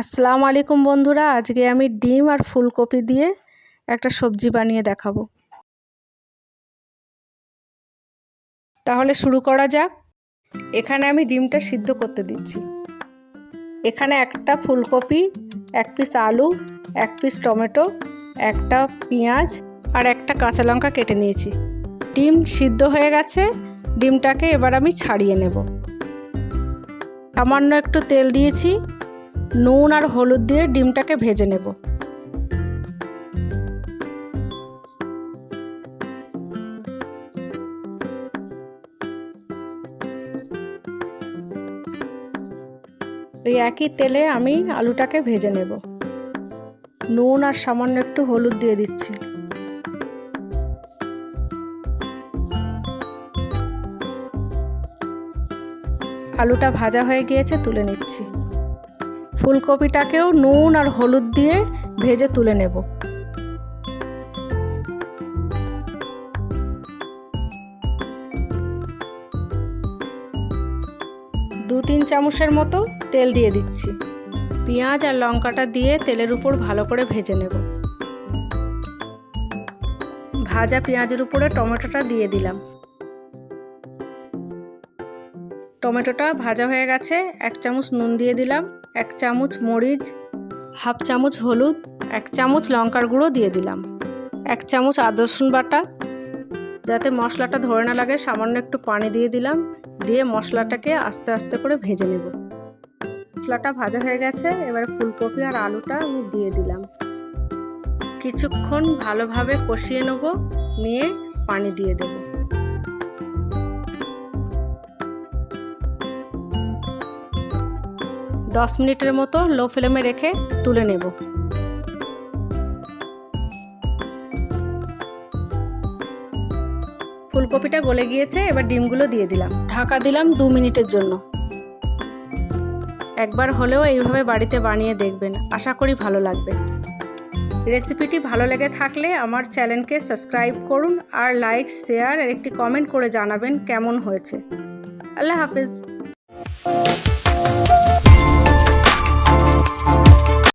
আসসালামু আলাইকুম বন্ধুরা, আজকে আমি ডিম আর ফুলকপি দিয়ে একটা সবজি বানিয়ে দেখাবো। তাহলে শুরু করা যাক। এখানে আমি ডিমটা সিদ্ধ করতে দিচ্ছি। এখানে একটা ফুলকপি, এক পিস আলু, এক পিস টমেটো, একটা পেঁয়াজ আর একটা কাঁচা লঙ্কা কেটে নিয়েছি। ডিম সিদ্ধ হয়ে গেছে, ডিমটাকে এবার আমি ছাড়িয়ে নেব। সামান্য একটু তেল দিয়েছি, নুন আর হলুদ দিয়ে ডিমটাকে ভেজে নেব। ওই একই তেলে আমি আলুটাকে ভেজে নেব। নুন আর সামান্য একটু হলুদ দিয়ে দিচ্ছি। আলুটা ভাজা হয়ে গিয়েছে, তুলে নিচ্ছি। ফুলকপিটাকেও নুন আর হলুদ দিয়ে ভেজে তুলে নেব। দু তিন চামচের মতো তেল দিয়ে দিচ্ছি। পেঁয়াজ আর লঙ্কাটা দিয়ে তেলের উপর ভালো করে ভেজে নেব। ভাজা পেঁয়াজের উপরে টমেটোটা দিয়ে দিলাম। টমেটোটা ভাজা হয়ে গেছে, এক চামচ নুন দিয়ে দিলাম, এক চামচ মরিচ, হাফ চামচ হলুদ, এক চামচ লঙ্কার গুঁড়ো দিয়ে দিলাম, এক চামচ আদা রসুন বাটা। যাতে মশলাটা ধরে না লাগে সামান্য একটু পানি দিয়ে দিলাম, দিয়ে মশলাটাকে আস্তে আস্তে করে ভেজে নেব। মশলাটা ভাজা হয়ে গেছে, এবার ফুলকপি আর আলুটা আমি দিয়ে দিলাম। কিছুক্ষণ ভালোভাবে কষিয়ে নেব, নিয়ে পানি দিয়ে দেব। দশ মিনিটের মতো লো ফ্লেমে রেখে তুলে নেব। ফুলকপিটা গলে গিয়েছে, এবার ডিমগুলো দিয়ে দিলাম। ঢাকা দিলাম 2 মিনিটের জন্য। একবার হলেও এইভাবে বাড়িতে বানিয়ে দেখবেন, আশা করি ভালো লাগবে। রেসিপিটি ভালো লেগে থাকলে আমার চ্যানেলকে সাবস্ক্রাইব করুন আর লাইক, শেয়ার আর একটি কমেন্ট করে জানাবেন কেমন হয়েছে। আল্লাহ হাফেজ।